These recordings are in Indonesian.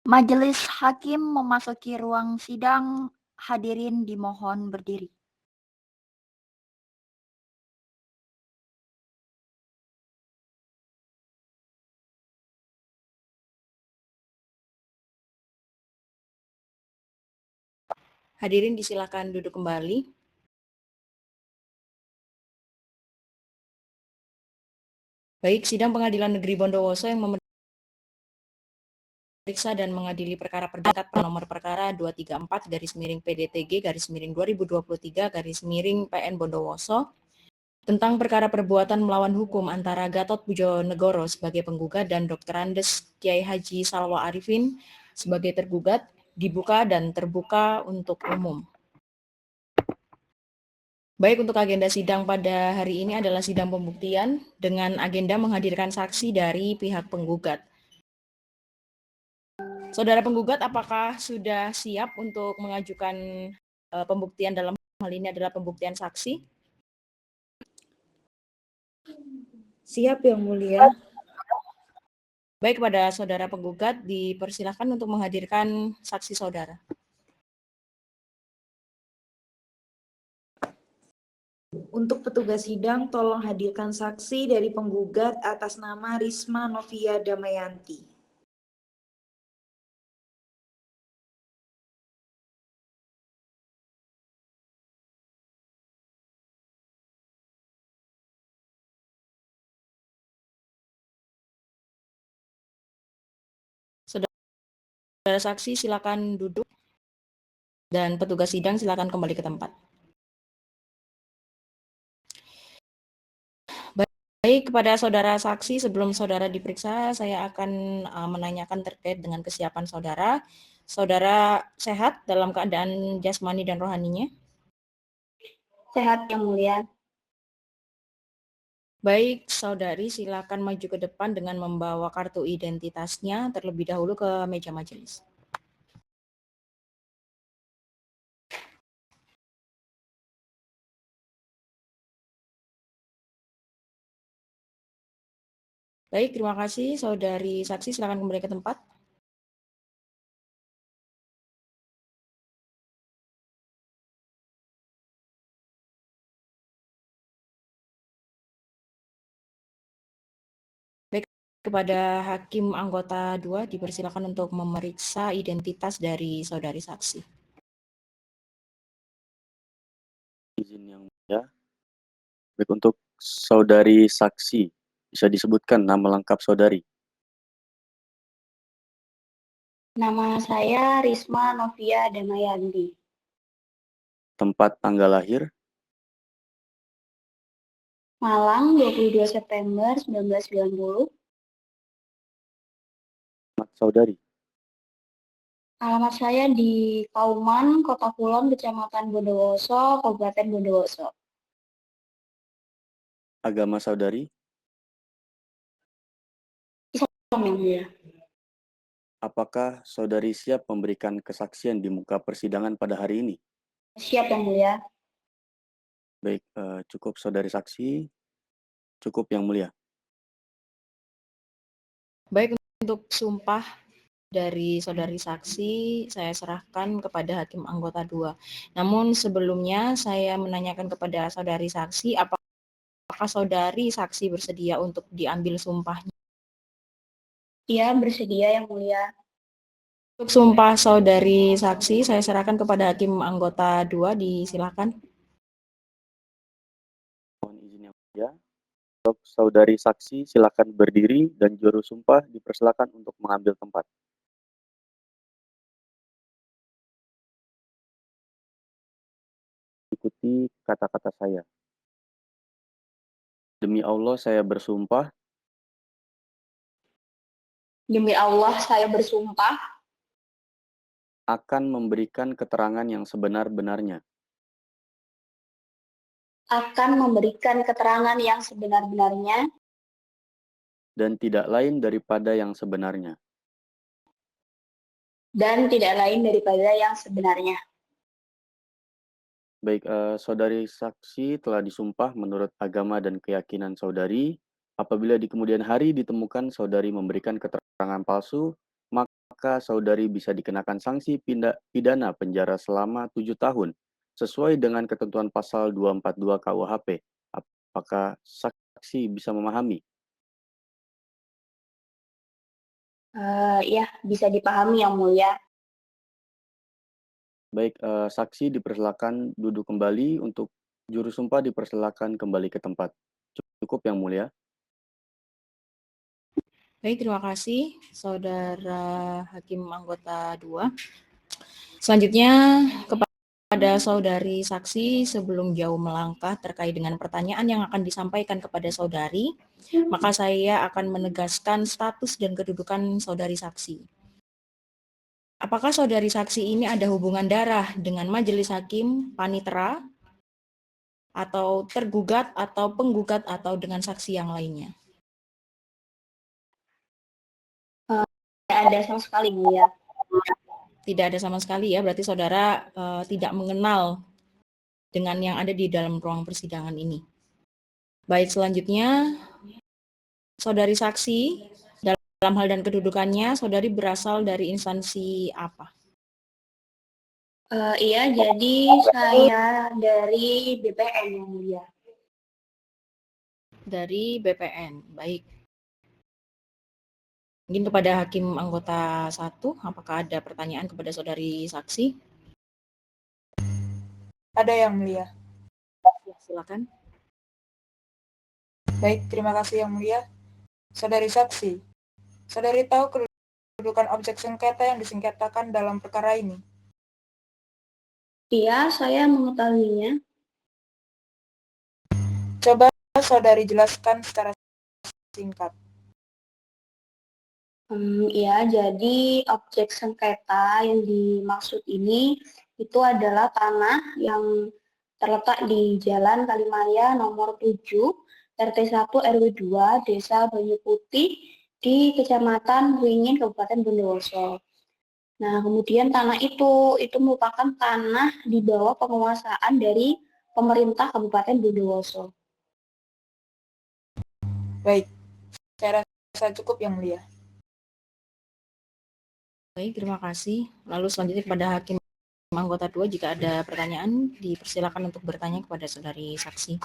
Majelis Hakim memasuki ruang sidang. Hadirin dimohon berdiri. Hadirin disilakan duduk kembali. Baik, sidang Pengadilan Negeri Bondowoso yang memeriksa dan mengadili perkara perdata nomor perkara 234/PDTG/2023/PN Bondowoso tentang perkara perbuatan melawan hukum antara Gatot Pujonegoro sebagai penggugat dan Dr. Andes Kiai Haji Salwa Arifin sebagai tergugat dibuka dan terbuka untuk umum. Baik, untuk agenda sidang pada hari ini adalah sidang pembuktian dengan agenda menghadirkan saksi dari pihak penggugat. Saudara penggugat, apakah sudah siap untuk mengajukan pembuktian dalam hal ini adalah pembuktian saksi? Siap, Yang Mulia. Baik, kepada saudara penggugat dipersilakan untuk menghadirkan saksi saudara. Untuk petugas sidang, tolong hadirkan saksi dari penggugat atas nama Risma Novia Damayanti. Saudara saksi silakan duduk dan petugas sidang silakan kembali ke tempat. Baik, kepada saudara saksi, sebelum saudara diperiksa, saya akan menanyakan terkait dengan kesiapan saudara. Saudara sehat dalam keadaan jasmani dan rohaninya? Sehat, Yang Mulia. Baik, saudari silakan maju ke depan dengan membawa kartu identitasnya terlebih dahulu ke meja majelis. Baik, terima kasih. Saudari saksi silakan kembali ke tempat. Baik, kepada Hakim Anggota 2 dipersilakan untuk memeriksa identitas dari saudari saksi. Izin Yang Mulia. Baik, untuk saudari saksi, bisa disebutkan nama lengkap saudari? Nama saya Risma Novia Damayanti. Tempat tanggal lahir? Malang, 22 September 1990. Alamat saudari? Alamat saya di Kauman, Kota Kulon, Kecamatan Bondowoso, Kabupaten Bondowoso. Agama saudari? Islam, Yang Mulia. Apakah saudari siap memberikan kesaksian di muka persidangan pada hari ini? Siap, Yang Mulia. Baik, cukup saudari saksi. Cukup, Yang Mulia. Baik, untuk sumpah dari saudari saksi saya serahkan kepada Hakim Anggota 2. Namun sebelumnya saya menanyakan kepada saudari saksi apakah saudari saksi bersedia untuk diambil sumpahnya? Iya, bersedia, Yang Mulia. Untuk sumpah saudari saksi saya serahkan kepada Hakim Anggota 2, disilakan. Mohon izin Yang Mulia. Untuk saudari saksi silakan berdiri dan juru sumpah dipersilakan untuk mengambil tempat. Ikuti kata-kata saya. Demi Allah saya bersumpah Demi Allah, saya bersumpah akan memberikan keterangan yang sebenar-benarnya akan memberikan keterangan yang sebenar-benarnya dan tidak lain daripada yang sebenarnya. dan tidak lain daripada yang sebenarnya. Baik, saudari saksi telah disumpah menurut agama dan keyakinan saudari. Apabila di kemudian hari ditemukan saudari memberikan keterangan palsu, maka maka saudari bisa dikenakan sanksi pidana penjara selama 7 tahun sesuai dengan ketentuan pasal 242 KUHP. Apakah saksi bisa memahami? Ya, bisa dipahami Yang Mulia. Baik, saksi dipersilakan duduk kembali. Untuk juru sumpah dipersilakan kembali ke tempat. Cukup Yang Mulia. Baik, terima kasih Saudara Hakim Anggota 2. Selanjutnya kepada saudari saksi, sebelum jauh melangkah terkait dengan pertanyaan yang akan disampaikan kepada saudari, maka saya akan menegaskan status dan kedudukan saudari saksi. Apakah saudari saksi ini ada hubungan darah dengan majelis hakim, panitera, atau tergugat, atau penggugat, atau dengan saksi yang lainnya? Tidak ada sama sekali, Yang Mulia. Tidak ada sama sekali ya, berarti saudara tidak mengenal dengan yang ada di dalam ruang persidangan ini. Baik, selanjutnya saudari saksi, dalam hal dan kedudukannya, saudari berasal dari instansi apa? Iya, jadi saya dari BPN Yang Mulia. Dari BPN, baik. Mungkin kepada hakim anggota 1, apakah ada pertanyaan kepada saudari saksi? Ada Yang Mulia. Ya, silakan. Baik, terima kasih Yang Mulia. Saudari saksi, saudari tahu kedudukan objek sengketa yang disengketakan dalam perkara ini? Iya, saya mengetahuinya. Coba saudari jelaskan secara singkat. Iya, jadi objek sengketa yang dimaksud ini itu adalah tanah yang terletak di Jalan Kalimaya nomor 7, RT 1 RW 2, Desa Banyu Putih di Kecamatan Wringin, Kabupaten Bondowoso. Nah, kemudian tanah itu merupakan tanah di bawah penguasaan dari pemerintah Kabupaten Bondowoso. Baik, saya rasa cukup Yang Mulia. Baik, terima kasih. Lalu selanjutnya kepada hakim anggota 2, jika ada pertanyaan, dipersilakan untuk bertanya kepada saudari saksi.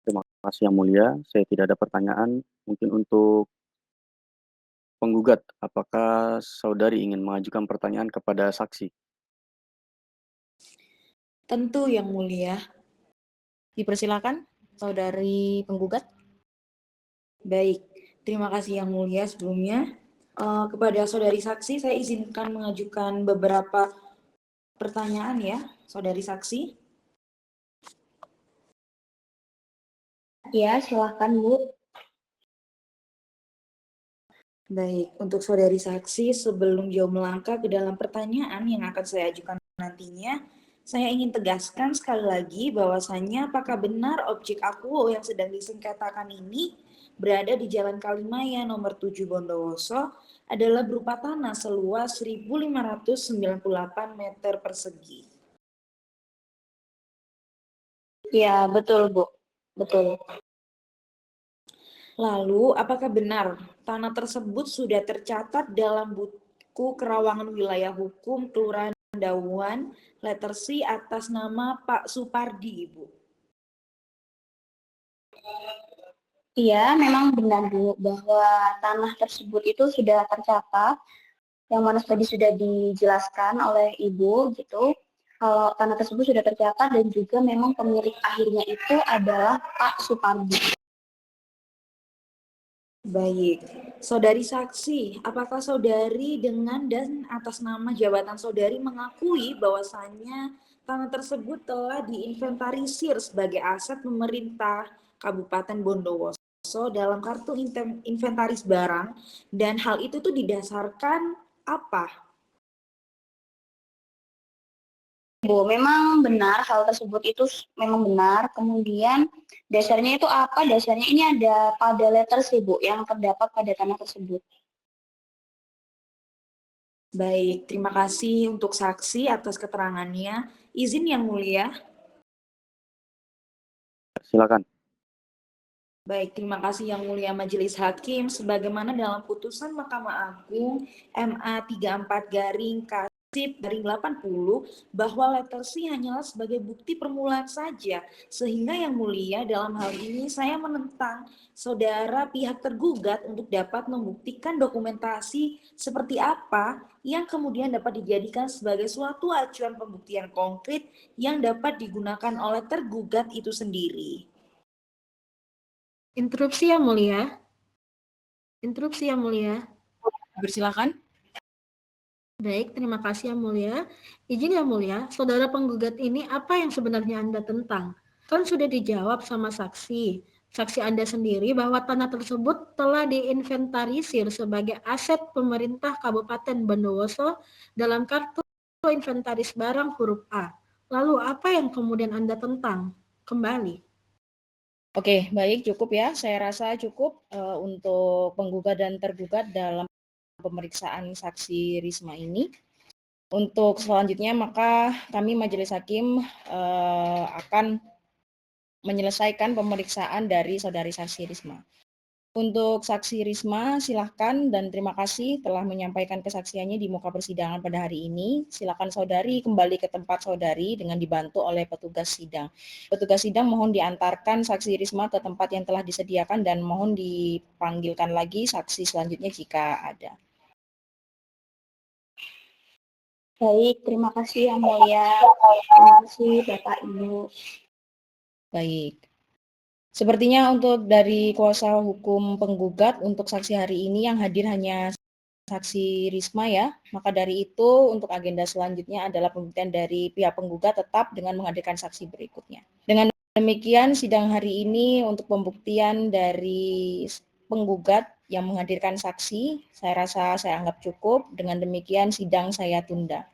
Terima kasih Yang Mulia. Saya tidak ada pertanyaan. Mungkin untuk penggugat, apakah saudari ingin mengajukan pertanyaan kepada saksi? Tentu Yang Mulia. Dipersilakan, saudari penggugat. Baik, terima kasih Yang Mulia sebelumnya. Kepada saudari saksi, saya izinkan mengajukan beberapa pertanyaan ya, saudari saksi. Ya, silakan Bu. Baik, untuk saudari saksi, sebelum jauh melangkah ke dalam pertanyaan yang akan saya ajukan nantinya, saya ingin tegaskan sekali lagi bahwasannya apakah benar objek akuo yang sedang disengketakan ini berada di Jalan Kalimaya nomor 7 Bondowoso adalah berupa tanah seluas 1.598 meter persegi. Ya, betul Bu. Betul. Lalu, apakah benar tanah tersebut sudah tercatat dalam buku kerawangan wilayah hukum Kelurahan Dauan, letter C atas nama Pak Supardi, Ibu? Iya, memang benar Bu bahwa tanah tersebut itu sudah tercatat, yang mana tadi sudah dijelaskan oleh Ibu gitu. Kalau tanah tersebut sudah tercatat dan juga memang pemilik akhirnya itu adalah Pak Supardi. Baik, saudari saksi, apakah saudari dengan dan atas nama jabatan saudari mengakui bahwasannya tanah tersebut telah diinventarisir sebagai aset pemerintah Kabupaten Bondowoso dalam kartu inventaris barang, dan hal itu tuh didasarkan apa? Bu, memang benar hal tersebut itu memang benar. Kemudian dasarnya itu apa? Dasarnya ini ada pada letter C, Bu, yang terdapat pada tanah tersebut. Baik, terima kasih untuk saksi atas keterangannya. Izin Yang Mulia. Silakan. Baik, terima kasih Yang Mulia Majelis Hakim. Sebagaimana dalam putusan Mahkamah Agung MA 34/K/80 bahwa letter C hanyalah sebagai bukti permulaan saja. Sehingga Yang Mulia dalam hal ini saya menentang saudara pihak tergugat untuk dapat membuktikan dokumentasi seperti apa yang kemudian dapat dijadikan sebagai suatu acuan pembuktian konkret yang dapat digunakan oleh tergugat itu sendiri. Interupsi Yang Mulia. Interupsi Yang Mulia. Bersilakan. Baik, terima kasih Yang Mulia. Izin Yang Mulia, saudara penggugat ini apa yang sebenarnya Anda tentang? Kan sudah dijawab sama saksi. Saksi Anda sendiri bahwa tanah tersebut telah diinventarisir sebagai aset pemerintah Kabupaten Bondowoso dalam kartu inventaris barang huruf A. Lalu apa yang kemudian Anda tentang? Kembali. Oke, baik, cukup ya. Saya rasa cukup untuk penggugat dan tergugat dalam pemeriksaan saksi Risma ini. Untuk selanjutnya, maka kami Majelis Hakim akan menyelesaikan pemeriksaan dari saudari saksi Risma. Untuk saksi Risma, silahkan dan terima kasih telah menyampaikan kesaksiannya di muka persidangan pada hari ini. Silakan saudari kembali ke tempat saudari dengan dibantu oleh petugas sidang. Petugas sidang mohon diantarkan saksi Risma ke tempat yang telah disediakan dan mohon dipanggilkan lagi saksi selanjutnya jika ada. Baik, terima kasih Yang Mulia. Terima kasih Bapak Ibu. Baik. Sepertinya untuk dari kuasa hukum penggugat untuk saksi hari ini yang hadir hanya saksi Risma ya. Maka dari itu untuk agenda selanjutnya adalah pembuktian dari pihak penggugat tetap dengan menghadirkan saksi berikutnya. Dengan demikian sidang hari ini untuk pembuktian dari penggugat yang menghadirkan saksi, saya rasa saya anggap cukup. Dengan demikian sidang saya tunda.